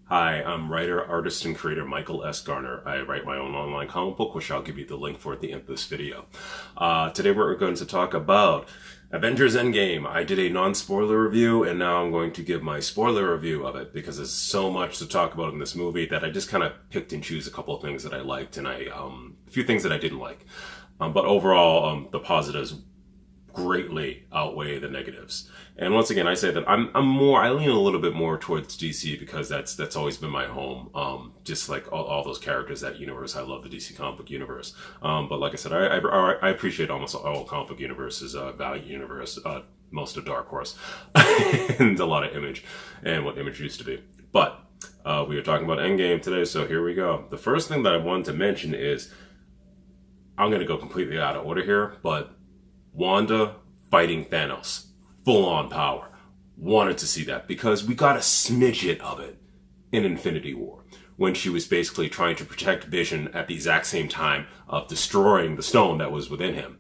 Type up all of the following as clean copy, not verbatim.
Hi, I'm writer, artist, and creator Michael S Garner. I write my own online comic book, which I'll give you the link for at the end of this video. Today we're going to talk about Avengers Endgame. I did a non-spoiler review, and now I'm going to give my spoiler review of it, because there's so much to talk about in this movie that I just kind of picked and choose a couple of things that I liked, and a few things that I didn't like. But overall, the positives greatly outweigh the negatives. And once again, I say that I lean a little bit more towards DC because that's always been my home. Just like all those characters, that universe. I love the DC comic book universe. But like I said, I appreciate almost all comic book universes, Valiant universe, most of Dark Horse, and a lot of Image, and what Image used to be. But we are talking about Endgame today, so here we go. The first thing that I wanted to mention is, I'm going to go completely out of order here, but Wanda fighting Thanos, full on power. Wanted to see that because we got a smidget of it in Infinity War when she was basically trying to protect Vision at the exact same time of destroying the stone that was within him.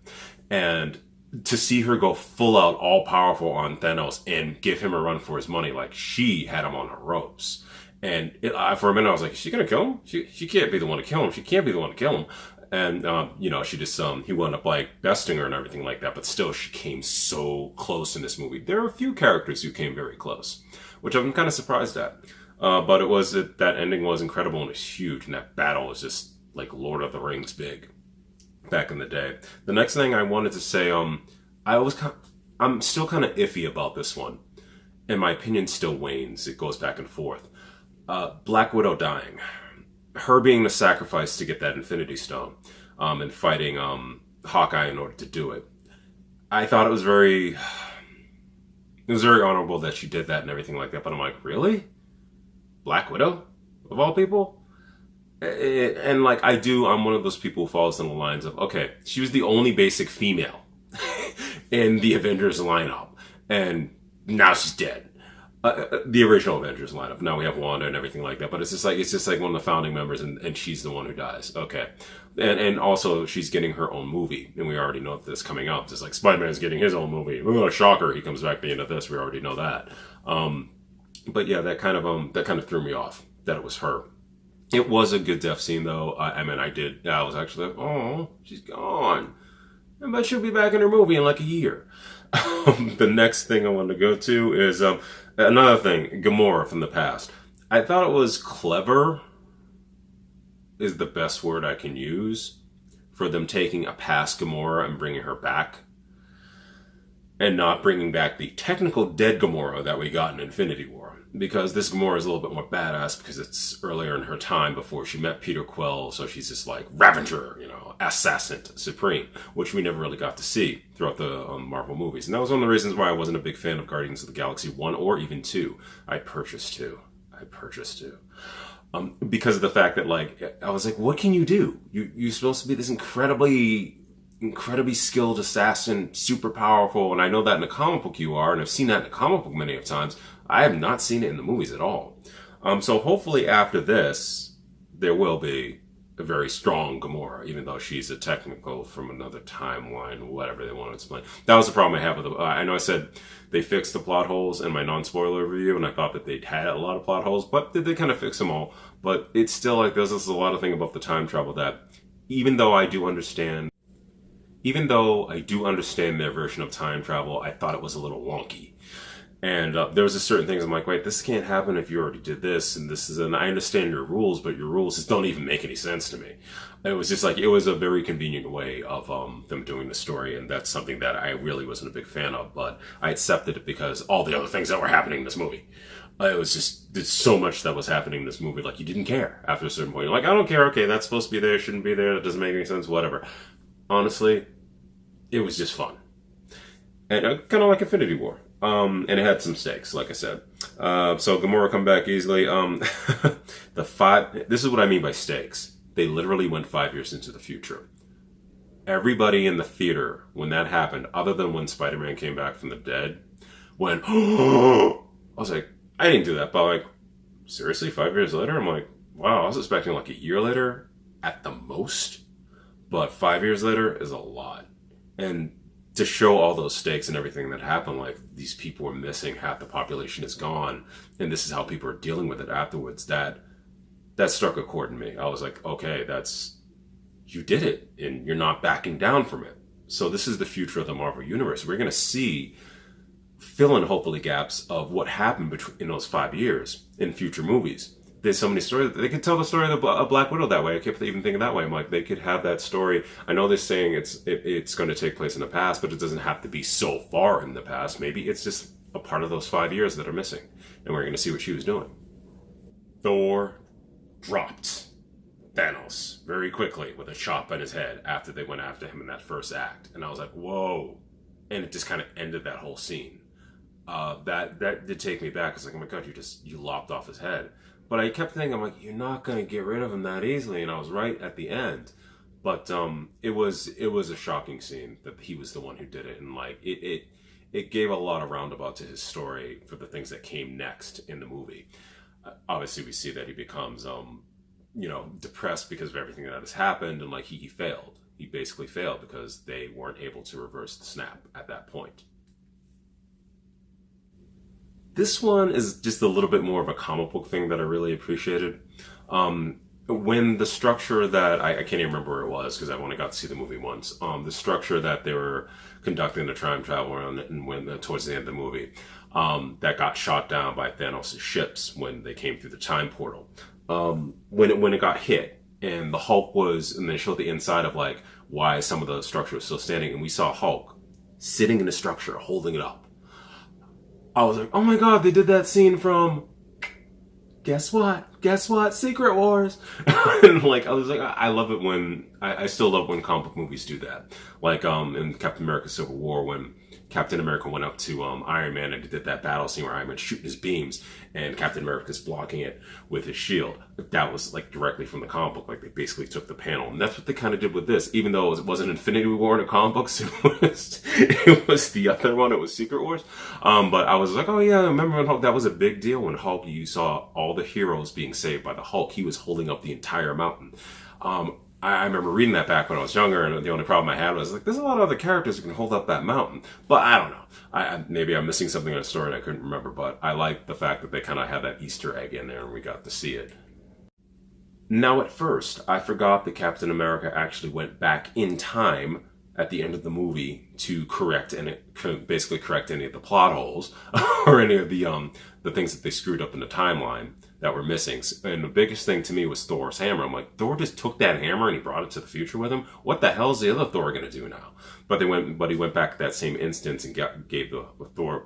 And to see her go full out all powerful on Thanos and give him a run for his money, like she had him on the ropes. And for a minute I was like, is she going to kill him? She can't be the one to kill him. She can't be the one to kill him. And, she just, he wound up, like, besting her and everything like that, but still, she came so close in this movie. There are a few characters who came very close, which I'm kind of surprised at. But it was, that ending was incredible and it was huge, and that battle was just, like, Lord of the Rings big back in the day. The next thing I wanted to say, I'm still kind of iffy about this one, and my opinion still wanes. It goes back and forth. Black Widow dying. Her being the sacrifice to get that Infinity Stone, and fighting Hawkeye in order to do it. I thought it was very honorable that she did that and everything like that, but I'm like, really? Black Widow? Of all people? I'm one of those people who falls in the lines of, okay, she was the only basic female in the Avengers lineup, and now she's dead. The original Avengers lineup. Now we have Wanda and everything like that, but it's just like one of the founding members, and she's the one who dies. Okay, and also she's getting her own movie, and we already know this coming up. Just like Spider-Man's getting his own movie. Oh, shocker! He comes back at the end of this. We already know that. But yeah, that kind of threw me off that it was her. It was a good death scene though. I was actually like, oh, she's gone. I bet she'll be back in her movie in like a year. The next thing I wanted to go to is another thing, Gamora from the past. I thought it was clever, is the best word I can use, for them taking a past Gamora and bringing her back, and not bringing back the technical dead Gamora that we got in Infinity War. Because this Gamora is a little bit more badass because it's earlier in her time before she met Peter Quill, so she's just like Ravager, assassin supreme, which we never really got to see throughout the Marvel movies. And that was one of the reasons why I wasn't a big fan of Guardians of the Galaxy 1 or even 2. I purchased 2. Because of the fact that, I was like, what can you do? You're supposed to be this incredibly skilled assassin, super powerful, and I know that in the comic book you are, and I've seen that in the comic book many of times. I have not seen it in the movies at all. So hopefully after this, there will be a very strong Gamora, even though she's a technical from another timeline, whatever they want to explain. That was the problem I have with it. I know I said they fixed the plot holes in my non-spoiler review, and I thought that they'd had a lot of plot holes, but they kind of fix them all. But it's still like there's a lot of thing about the time travel that, even though I do understand their version of time travel, I thought it was a little wonky. And there was a certain things I'm like, wait, this can't happen if you already did this, and I understand your rules, but your rules just don't even make any sense to me. It was just like, it was a very convenient way of them doing the story, and that's something that I really wasn't a big fan of, but I accepted it because all the other things that were happening in this movie. It was just, there's so much that was happening in this movie, like, you didn't care after a certain point. You're like, I don't care, okay, that's supposed to be there, shouldn't be there, that doesn't make any sense, whatever. Honestly, it was just fun. And kind of like Infinity War. And it had some stakes, like I said. So Gamora come back easily. This is what I mean by stakes. They literally went 5 years into the future. Everybody in the theater, when that happened, other than when Spider-Man came back from the dead, went, I was like, I didn't do that, but like, seriously, 5 years later? I'm like, wow, I was expecting like a year later at the most, but 5 years later is a lot. And to show all those stakes and everything that happened, like these people are missing, half the population is gone, and this is how people are dealing with it afterwards, that struck a chord in me. I was like, okay, you did it, and you're not backing down from it. So this is the future of the Marvel Universe. We're going to fill in hopefully gaps of what happened in those 5 years in future movies. There's so many stories. They could tell the story of Black Widow that way. I kept even thinking that way. I'm like, they could have that story. I know they're saying it's going to take place in the past, but it doesn't have to be so far in the past. Maybe it's just a part of those 5 years that are missing, and we're going to see what she was doing. Thor dropped Thanos very quickly with a chop on his head after they went after him in that first act, and I was like, whoa. And it just kind of ended that whole scene. That did take me back. It's like, oh my god, you lopped off his head. But I kept thinking, I'm like, you're not gonna get rid of him that easily, and I was right at the end. But it was a shocking scene that he was the one who did it, and like it gave a lot of roundabout to his story for the things that came next in the movie. Obviously, we see that he becomes depressed because of everything that has happened, and like he failed. He basically failed because they weren't able to reverse the snap at that point. This one is just a little bit more of a comic book thing that I really appreciated. When the structure that, I can't even remember where it was because I only got to see the movie once, the structure that they were conducting the time travel on, and when towards the end of the movie, that got shot down by Thanos' ships when they came through the time portal. When it got hit, and the Hulk and they showed the inside of like why some of the structure was still standing, and we saw Hulk sitting in the structure, holding it up. I was like, oh my god, they did that scene from, guess what? Secret Wars. And like, I was like, I love it when, I still love when comic book movies do that. Like in Captain America Civil War, when Captain America went up to Iron Man and did that battle scene where Iron Man's shooting his beams and Captain America's blocking it with his shield. That was like directly from the comic book. Like they basically took the panel, and that's what they kind of did with this. Even though it wasn't Infinity War in the comic books, it was the other one. It was Secret Wars. But I was like, oh yeah, I remember when Hulk. That was a big deal when Hulk. You saw all the heroes being saved by the Hulk. He was holding up the entire mountain. I remember reading that back when I was younger, and the only problem I had was like, there's a lot of other characters who can hold up that mountain. But I don't know. Maybe I'm missing something in the story and I couldn't remember, but I like the fact that they kind of had that Easter egg in there and we got to see it. Now, at first, I forgot that Captain America actually went back in time at the end of the movie to basically correct any of the plot holes or any of the things that they screwed up in the timeline that were missing. And the biggest thing to me was Thor's hammer. I'm like, Thor just took that hammer and he brought it to the future with him? What the hell is the other Thor going to do now? But he went back to that same instance and gave Thor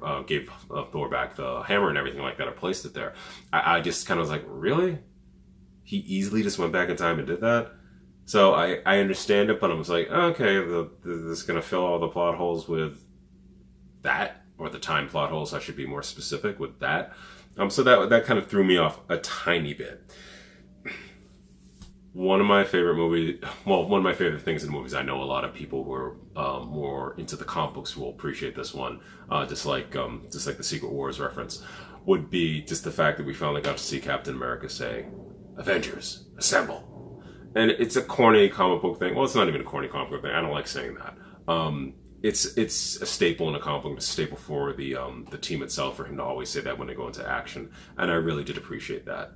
back the hammer and everything like that. I placed it there. I just kind of was like, really? He easily just went back in time and did that? So I understand it, but I was like, okay, this is going to fill all the plot holes with that, or the time plot holes. I should be more specific with that. So that kind of threw me off a tiny bit. One of my favorite things in movies, I know a lot of people who are more into the comic books will appreciate this one, just like the Secret Wars reference, would be just the fact that we finally got to see Captain America say, Avengers, assemble. And it's a corny comic book thing. Well, it's not even a corny comic book thing. I don't like saying that. It's a staple in a comic book, a staple for the team itself, for him to always say that when they go into action. And I really did appreciate that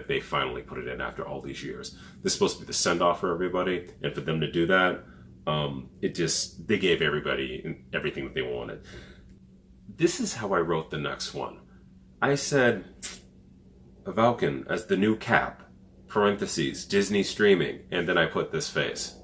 they finally put it in after all these years. This is supposed to be the send-off for everybody, and for them to do that, they gave everybody everything that they wanted. This is how I wrote the next one. I said, a Vulcan as the new Cap, parentheses, Disney streaming, and then I put this face.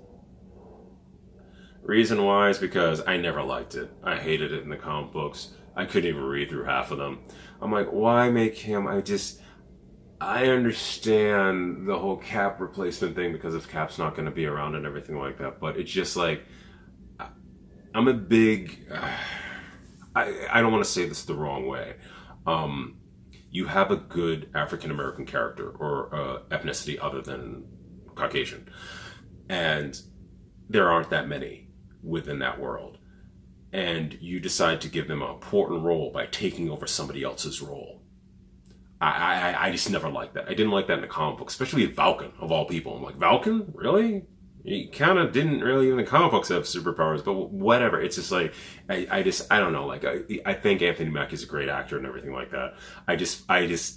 Reason why is because I never liked it. I hated it in the comic books. I couldn't even read through half of them. I'm like, why make him? I understand the whole Cap replacement thing because if Cap's not going to be around and everything like that, but it's just like, I'm a big, I don't want to say this the wrong way. You have a good African-American character or ethnicity other than Caucasian. And there aren't that many within that world. And you decide to give them an important role by taking over somebody else's role. I just never liked that. I didn't like that in the comic book, especially Vulcan, of all people. I'm like, Vulcan? Really? He kind of didn't really even in the comic books have superpowers, but whatever. It's just like, I don't know. Like, I think Anthony Mackie's a great actor and everything like that.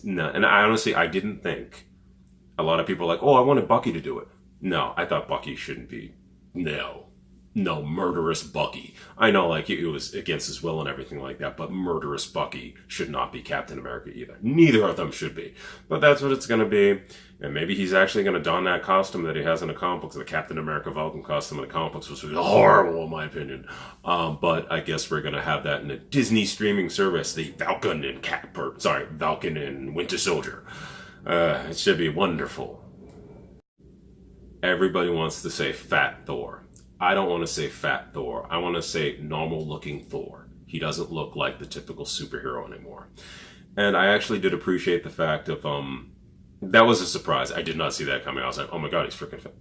No. And I honestly, I didn't think a lot of people are like, oh, I wanted Bucky to do it. No, I thought Bucky shouldn't be. No, murderous Bucky. I know, like, it was against his will and everything like that, but murderous Bucky should not be Captain America either. Neither of them should be. But that's what it's going to be. And maybe he's actually going to don that costume that he has in the comic books, the Captain America Vulcan costume in the comic books, which was horrible in my opinion. But I guess we're going to have that in a Disney streaming service, the Falcon and Winter Soldier. It should be wonderful. Everybody wants to say Fat Thor. I don't want to say Fat Thor. I want to say normal-looking Thor. He doesn't look like the typical superhero anymore. And I actually did appreciate the fact of, that was a surprise. I did not see that coming. I was like, oh my god, he's freaking fat.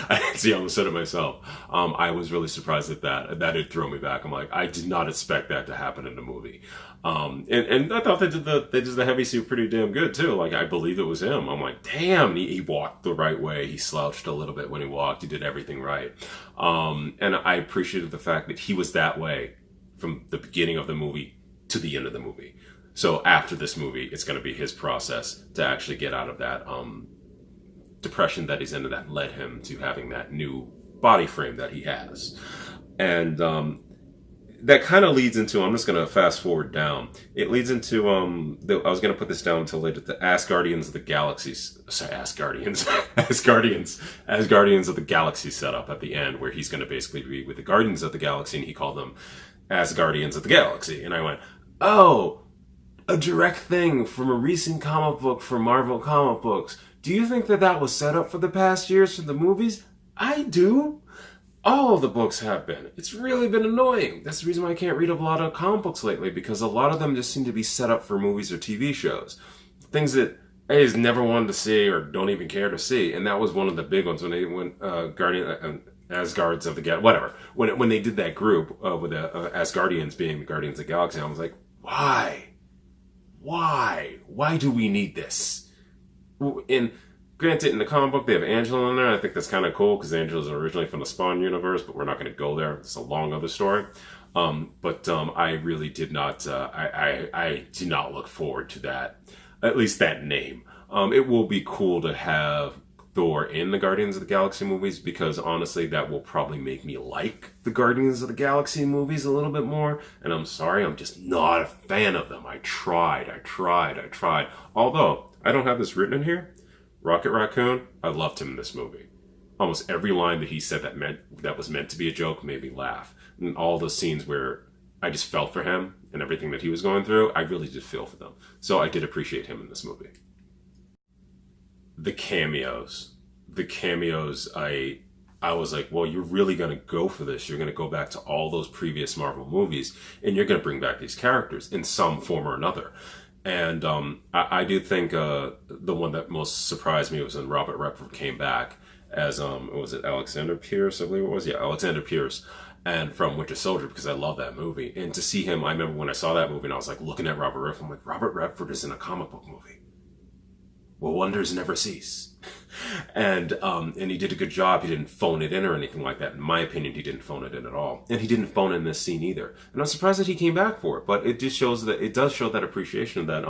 I almost said it myself. I was really surprised at that. That did throw me back. I'm like, I did not expect that to happen in the movie. And I thought they did the heavy suit pretty damn good too. Like, I believe it was him. I'm like, damn, he walked the right way. He slouched a little bit when he walked. He did everything right. And I appreciated the fact that he was that way from the beginning of the movie to the end of the movie. So after this movie, it's going to be his process to actually get out of that depression that he's in, that led him to having that new body frame that he has. And that kind of leads into, I'm just going to fast forward down. It leads into, I was going to put this down until later, the Asgardians of the Galaxies. Sorry, Asgardians. Asgardians of the Galaxy setup at the end, where he's going to basically be with the Guardians of the Galaxy, and he called them Asgardians of the Galaxy. And I went, oh, a direct thing from a recent comic book from Marvel comic books. Do you think that was set up for the past years from the movies? I do. All of the books have been. It's really been annoying. That's the reason why I can't read a lot of comic books lately, because a lot of them just seem to be set up for movies or TV shows. Things that I just never wanted to see or don't even care to see. And that was one of the big ones when they went Asgards of the Galaxy, whatever. When they did that group with the Asgardians being the Guardians of the Galaxy, I was like, why? Why do we need this? And granted, in the comic book, they have Angela in there. I think that's kind of cool because Angela's originally from the Spawn universe, but we're not going to go there. It's a long other story. But I really did not, I did not look forward to that, at least that name. It will be cool to have Thor in the Guardians of the Galaxy movies, because honestly, that will probably make me like the Guardians of the Galaxy movies a little bit more. And I'm sorry, I'm just not a fan of them. I tried. Although, I don't have this written in here. Rocket Raccoon, I loved him in this movie. Almost every line that he said that was meant to be a joke made me laugh. And all those scenes where I just felt for him and everything that he was going through, I really did feel for them. So I did appreciate him in this movie. The cameos, I was like, well, you're really going to go for this. You're going to go back to all those previous Marvel movies, and you're going to bring back these characters in some form or another. And I do think the one that most surprised me was when Robert Redford came back as, was it Alexander Pierce, I believe it was? Yeah, Alexander Pierce, and from Winter Soldier, because I love that movie. And to see him, I remember when I saw that movie and I was like looking at Robert Redford, I'm like, Robert Redford is in a comic book movie. Well, wonders never cease. And he did a good job. He didn't phone it in or anything like that. In my opinion, he didn't phone it in at all. And he didn't phone in this scene either. And I'm surprised that he came back for it. But it just shows that, it does show that appreciation of that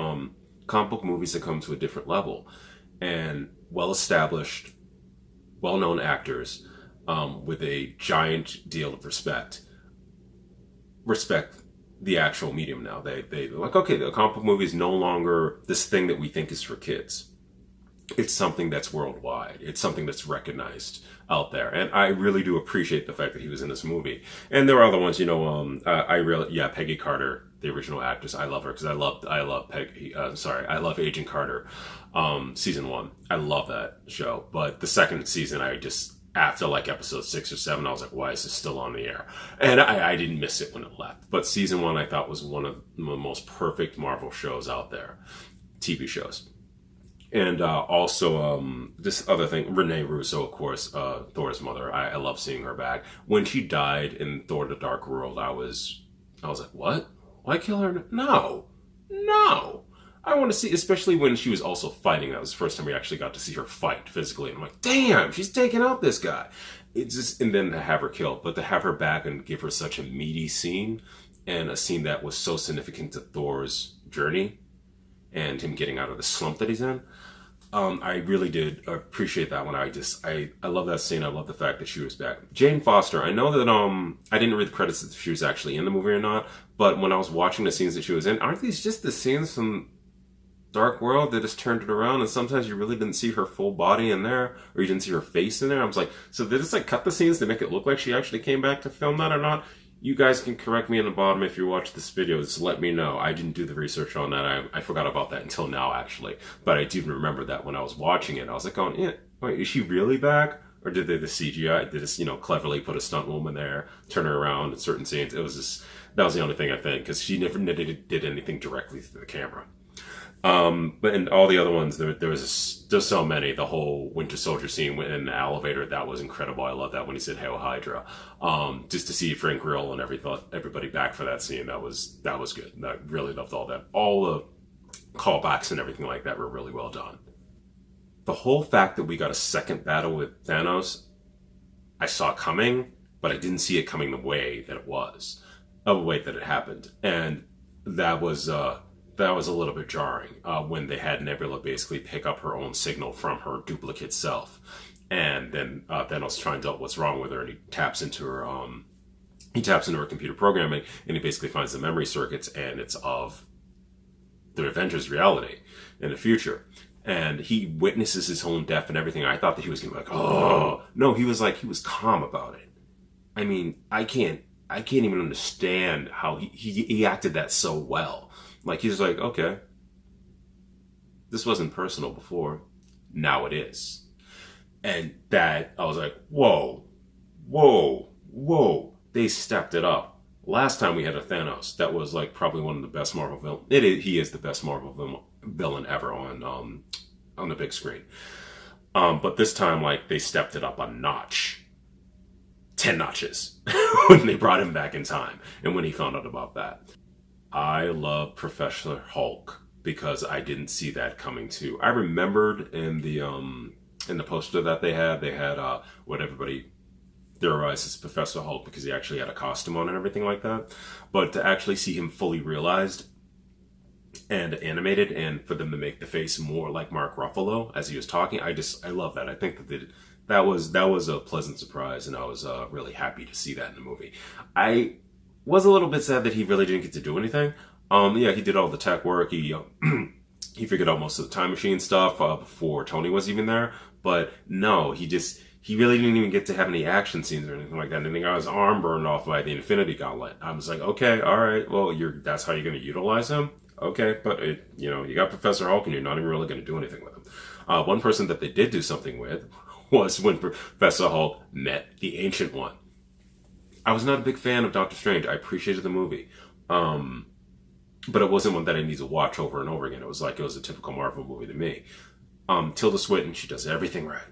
comic book movies have come to a different level. And well-established, well-known actors with a giant deal of respect the actual medium now. They're like, okay, the comic book movie is no longer this thing that we think is for kids. It's something that's worldwide. It's something that's recognized out there. And I really do appreciate the fact that he was in this movie. And there are other ones, Peggy Carter, the original actress. I love her because I love Peggy, I love Agent Carter, season 1. I love that show. But the second season, after like episode 6 or 7, I was like, why is this still on the air? And I didn't miss it when it left. But season 1, I thought, was one of the most perfect Marvel shows out there. TV shows. And also, this other thing, Renee Russo, of course, Thor's mother. I love seeing her back. When she died in Thor: The Dark World, I was like, what? Why kill her? No. I want to see, especially when she was also fighting. That was the first time we actually got to see her fight physically. And I'm like, damn, she's taking out this guy. It's just, and then to have her killed, but to have her back and give her such a meaty scene, and a scene that was so significant to Thor's journey and him getting out of the slump that he's in. I really did appreciate that one. I love that scene. I love the fact that she was back. Jane Foster, I know that I didn't read the credits if she was actually in the movie or not, but when I was watching the scenes that she was in, aren't these just the scenes from Dark World that just turned it around? And sometimes you really didn't see her full body in there, or you didn't see her face in there. I was like, so they just like cut the scenes to make it look like she actually came back to film that or not? You guys can correct me in the bottom if you watch this video. Just let me know. I didn't do the research on that. I forgot about that until now, actually. But I do remember that when I was watching it, I was like, going, yeah, wait, is she really back? Or did they the CGI? Did this, cleverly put a stunt woman there, turn her around in certain scenes? It was just, that was the only thing I think, because she never did anything directly to the camera. But in all the other ones, there was just so many. The whole Winter Soldier scene in the elevator, that was incredible. I love that when he said "Hail Hydra." Just to see Frank Grillo and everybody back for that scene, that was good. I really loved all that. All the callbacks and everything like that were really well done. The whole fact that we got a second battle with Thanos, I saw coming, but I didn't see it coming the way that it was, the way that it happened, and that was a little bit jarring when they had Nebula basically pick up her own signal from her duplicate self, and then Thanos finds out what's wrong with her, and he taps into her computer programming, and he basically finds the memory circuits, and it's of the Avengers reality in the future, and he witnesses his own death and everything. I thought that he was gonna be like, oh no, he was calm about it. I mean, I can't even understand how he acted that so well. Like, he's like, okay, this wasn't personal before, now it is. And that, I was like, whoa, they stepped it up. Last time we had a Thanos, that was like probably one of the best Marvel villains. He is the best Marvel villain ever on the big screen. But this time, like, they stepped it up a notch. 10 notches when they brought him back in time and when he found out about that. I love Professor Hulk because I didn't see that coming too. I remembered in the poster that they had what everybody theorized as Professor Hulk because he actually had a costume on and everything like that. But to actually see him fully realized and animated, and for them to make the face more like Mark Ruffalo as he was talking, I love that. I think that was a pleasant surprise, and I was really happy to see that in the movie. I was a little bit sad that he really didn't get to do anything. Yeah, he did all the tech work. He figured out most of the time machine stuff before Tony was even there. But no, he really didn't even get to have any action scenes or anything like that. And he got his arm burned off by the Infinity Gauntlet. I was like, okay, all right, well, that's how you're going to utilize him? Okay, but you got Professor Hulk and you're not even really going to do anything with him. One person that they did do something with was when Professor Hulk met the Ancient One. I was not a big fan of Doctor Strange. I appreciated the movie. But it wasn't one that I need to watch over and over again. It was a typical Marvel movie to me. Tilda Swinton, she does everything right.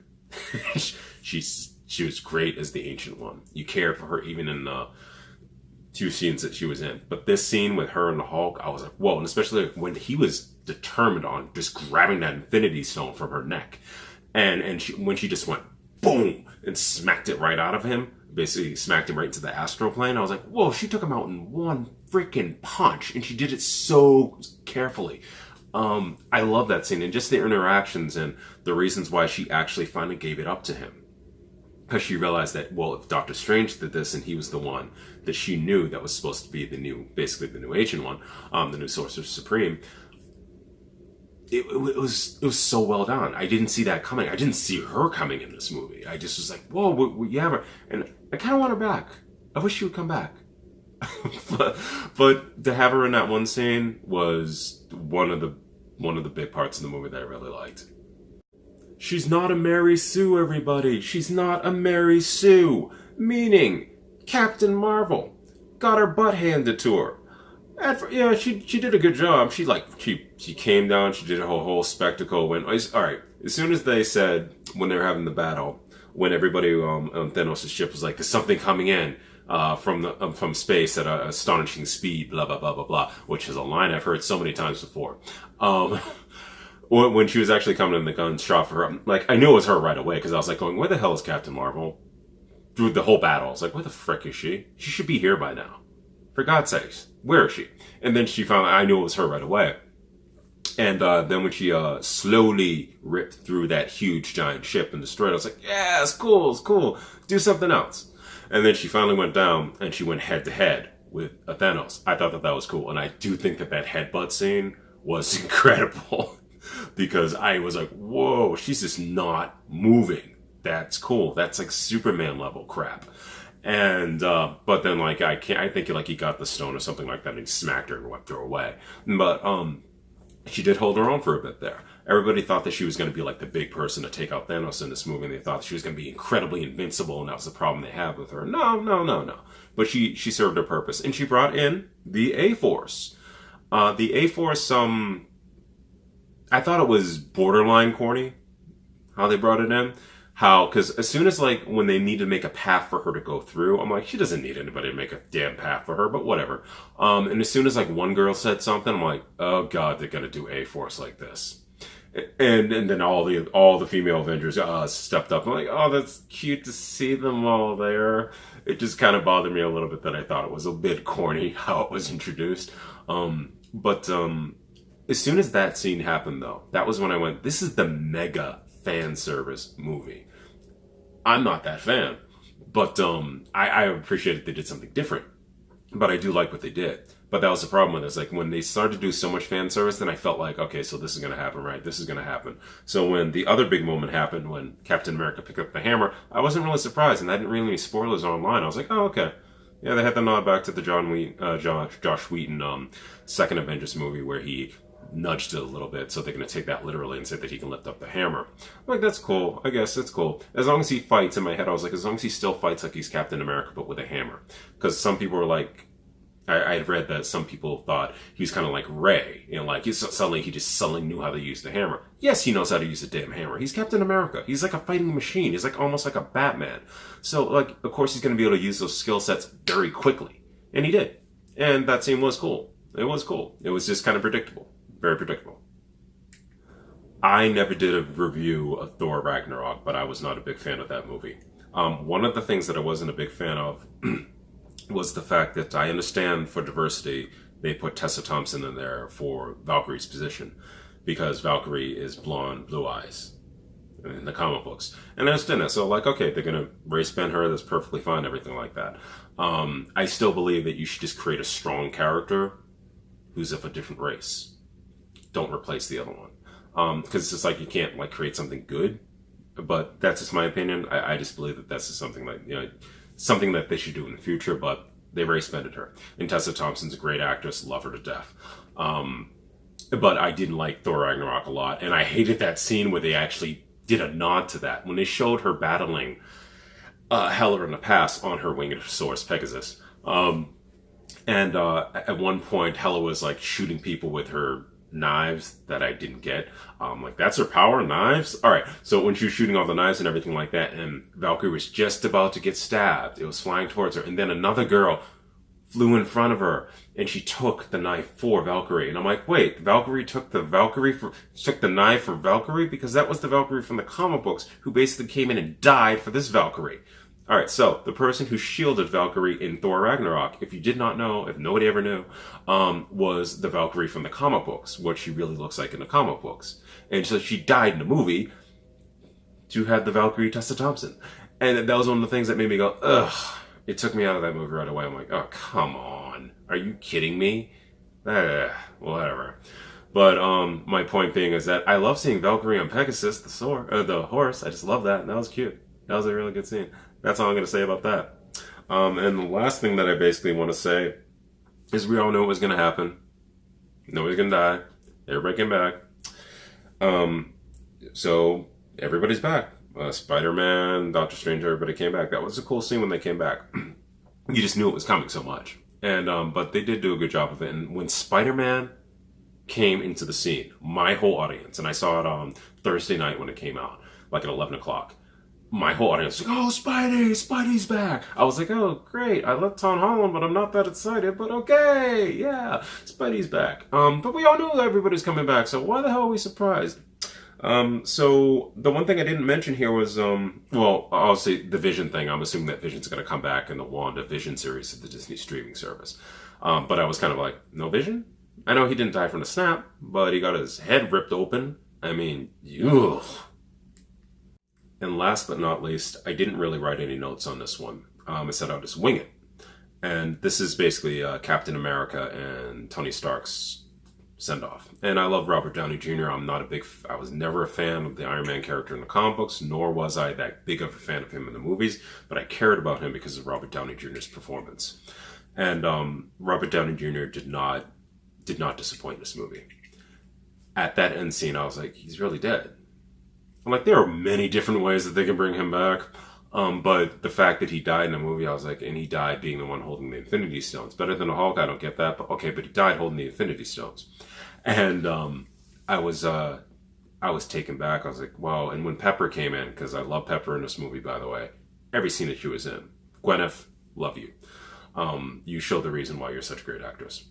She was great as the Ancient One. You cared for her even in the 2 scenes that she was in. But this scene with her and the Hulk, I was like, whoa. And especially when he was determined on just grabbing that Infinity Stone from her neck. And when she just went boom and smacked it right out of him, basically smacked him right into the astral plane. I was like, whoa, she took him out in one freaking punch, and she did it so carefully. I love that scene, and just the interactions and the reasons why she actually finally gave it up to him. Because she realized that, well, if Doctor Strange did this and he was the one that she knew that was supposed to be the new Ancient One, the new Sorcerer Supreme, it was so well done. I didn't see that coming. I didn't see her coming in this movie. I just was like, whoa, we have her. And I kind of want her back. I wish she would come back. but to have her in that one scene was one of the big parts of the movie that I really liked. She's not a Mary Sue, everybody. She's not a Mary Sue. Meaning, Captain Marvel got her butt handed to her. And she did a good job. She came down. She did a whole spectacle. All right. As soon as they said when they were having the battle, when everybody on Thanos' ship was like, "There's something coming in," from space at an astonishing speed, blah, blah, blah, blah, blah, which is a line I've heard so many times before. When she was actually coming in the gun shot for her, like, I knew it was her right away, because I was like going, where the hell is Captain Marvel? Through the whole battle, I was like, where the frick is she? She should be here by now. For God's sakes, where is she? And then she found, I knew it was her right away. And then when she slowly ripped through that huge giant ship and destroyed it, I was like, yeah, it's cool, do something else. And then she finally went down and she went head to head with Thanos. I thought that was cool. And I do think that headbutt scene was incredible because I was like, whoa, she's just not moving. That's cool. That's like Superman level crap. And, but then like, I think like he got the stone or something like that and he smacked her and whipped her away. But, she did hold her own for a bit there. Everybody thought that she was going to be like the big person to take out Thanos in this movie, and they thought she was going to be incredibly invincible, and that was the problem they had with her. No. But she served her purpose, and she brought in the A-Force. The A-Force, I thought it was borderline corny how they brought it in. Because as soon as, like, when they need to make a path for her to go through, I'm like, she doesn't need anybody to make a damn path for her, but whatever. And as soon as, like, one girl said something, I'm like, oh, God, they're going to do A-Force like this. And then all the female Avengers stepped up. I'm like, oh, that's cute to see them all there. It just kind of bothered me a little bit that I thought it was a bit corny how it was introduced. But as soon as that scene happened, though, that was when I went, this is the mega fan service movie. I'm not that fan, but I appreciate that they did something different. But I do like what they did. But that was the problem with it. It's like when they started to do so much fan service, then I felt like, okay, so this is going to happen, right? This is going to happen. So when the other big moment happened, when Captain America picked up the hammer, I wasn't really surprised, and I didn't read any spoilers online. I was like, oh, okay. Yeah, they had the nod back to the Josh Whedon second Avengers movie where he nudged it a little bit, so they're going to take that literally and say that he can lift up the hammer. I'm like, that's cool. I guess it's cool. As long as he fights, in my head, I was like, as long as he still fights like he's Captain America, but with a hammer. Because some people were like, I had read that some people thought he was kind of like Ray, like he just suddenly knew how to use the hammer. Yes, he knows how to use a damn hammer. He's Captain America. He's like a fighting machine. He's like almost like a Batman. So, like, of course he's going to be able to use those skill sets very quickly. And he did. And that scene was cool. It was cool. It was just kind of predictable. Very predictable. I never did a review of Thor Ragnarok, but I was not a big fan of that movie. One of the things that I wasn't a big fan of was the fact that I understand for diversity, they put Tessa Thompson in there for Valkyrie's position, because Valkyrie is blonde, blue eyes in the comic books. And I understand that. So, like, okay, they're going to race bend her. That's perfectly fine, everything like that. I still believe that you should just create a strong character who's of a different race. Don't replace the other one. Because it's just like you can't like create something good. But that's just my opinion. I just believe that that's just something that, something that they should do in the future, but they race bended her. And Tessa Thompson's a great actress, love her to death. But I didn't like Thor Ragnarok a lot, and I hated that scene where they actually did a nod to that. When they showed her battling Hela in the past on her winged horse, Pegasus. And at one point, Hela was like shooting people with her knives that I didn't get. Like, that's her power, knives? Alright, so when she was shooting all the knives and everything like that, and Valkyrie was just about to get stabbed, it was flying towards her, and then another girl flew in front of her, and she took the knife for Valkyrie. And I'm like, wait, Valkyrie took the knife for Valkyrie? Because that was the Valkyrie from the comic books, who basically came in and died for this Valkyrie. Alright, so, the person who shielded Valkyrie in Thor Ragnarok, if you did not know, if nobody ever knew, was the Valkyrie from the comic books, what she really looks like in the comic books. And so she died in the movie to have the Valkyrie Tessa Thompson. And that was one of the things that made me go, ugh. It took me out of that movie right away. I'm like, oh, come on. Are you kidding me? Whatever. But my point being is that I love seeing Valkyrie on Pegasus, the horse. I just love that. And that was cute. That was a really good scene. That's all I'm going to say about that. And the last thing that I basically want to say is we all know what was going to happen. Nobody's going to die. Everybody came back. So everybody's back. Spider-Man, Doctor Strange, everybody came back. That was a cool scene when they came back. You just knew it was coming so much. And but they did do a good job of it. And when Spider-Man came into the scene, my whole audience, and I saw it on Thursday night when it came out, like at 11 o'clock, my whole audience was like, oh, Spidey's back. I was like, oh, great. I love Tom Holland, but I'm not that excited. But okay, yeah, Spidey's back. But we all knew everybody's coming back, so why the hell are we surprised? So the one thing I didn't mention here was, well, I'll say the Vision thing. I'm assuming that Vision's going to come back in the WandaVision series of the Disney streaming service. But I was kind of like, no Vision? I know he didn't die from the snap, but he got his head ripped open. I mean, ugh. And last but not least, I didn't really write any notes on this one. I said I'll just wing it. And this is basically Captain America and Tony Stark's send-off. And I love Robert Downey Jr. I was never a fan of the Iron Man character in the comic books, nor was I that big of a fan of him in the movies, but I cared about him because of Robert Downey Jr.'s performance. And Robert Downey Jr. did not disappoint in this movie. At that end scene, I was like, he's really dead. I'm like, there are many different ways that they can bring him back. But the fact that he died in the movie, I was like, and he died being the one holding the Infinity Stones. Better than the Hulk, I don't get that. But okay, but he died holding the Infinity Stones. And I was taken back. I was like, wow. And when Pepper came in, because I love Pepper in this movie, by the way, every scene that she was in. Gwyneth, love you. You show the reason why you're such a great actress.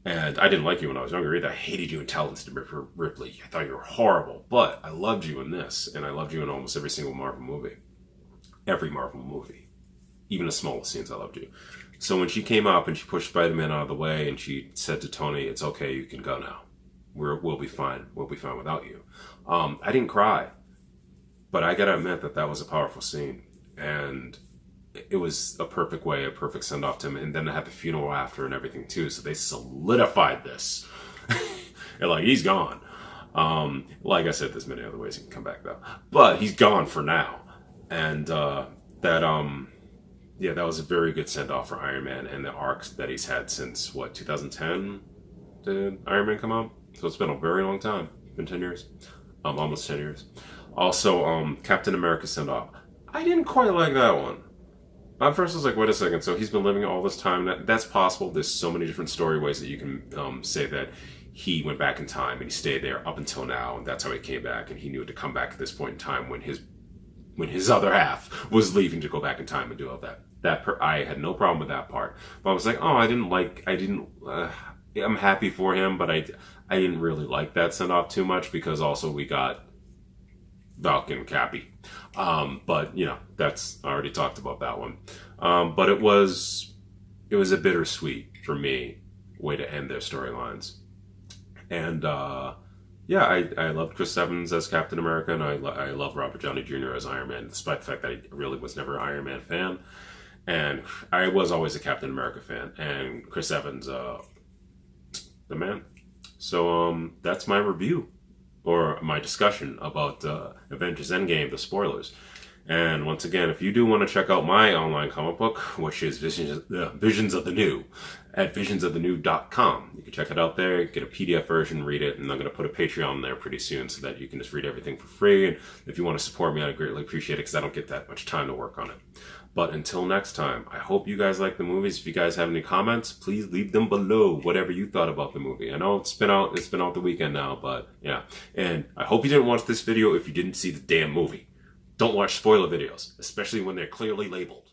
And I didn't like you when I was younger either. I hated you in Talented Ripley. I thought you were horrible. But I loved you in this. And I loved you in almost every single Marvel movie. Every Marvel movie. Even the smallest scenes, I loved you. So when she came up and she pushed Spider-Man out of the way and she said to Tony, it's okay, you can go now. We'll be fine. We'll be fine without you. I didn't cry. But I gotta admit that was a powerful scene. And it was a perfect send-off to him. And then they had the funeral after and everything too. So they solidified this. And like, he's gone. Like I said, there's many other ways he can come back though. But he's gone for now. And that was a very good send-off for Iron Man and the arcs that he's had since, 2010 did Iron Man come out? So it's been a very long time. It's been 10 years. Almost 10 years. Also, Captain America send-off. I didn't quite like that one. At first I was like, wait a second, so he's been living all this time? That's possible. There's so many different story ways that you can say that he went back in time and he stayed there up until now, and that's how he came back, and he knew to come back at this point in time when his other half was leaving to go back in time and do all that. I had no problem with that part. But I was like, I'm happy for him, but I didn't really like that send-off too much because also we got Falcon Cappy. But, I already talked about that one. But it was a bittersweet, for me, way to end their storylines. And, I loved Chris Evans as Captain America, and I love Robert Downey Jr. as Iron Man, despite the fact that I really was never an Iron Man fan. And I was always a Captain America fan, and Chris Evans, the man. So that's my review, or my discussion about Avengers Endgame, the spoilers. And once again, if you do want to check out my online comic book, which is Visions of the New, at visionsofthenew.com. You can check it out there, get a PDF version, read it, and I'm going to put a Patreon there pretty soon so that you can just read everything for free. And if you want to support me, I'd greatly appreciate it because I don't get that much time to work on it. But until next time, I hope you guys like the movies. If you guys have any comments, please leave them below, whatever you thought about the movie. I know it's been out the weekend now, but yeah. And I hope you didn't watch this video if you didn't see the damn movie. Don't watch spoiler videos, especially when they're clearly labeled.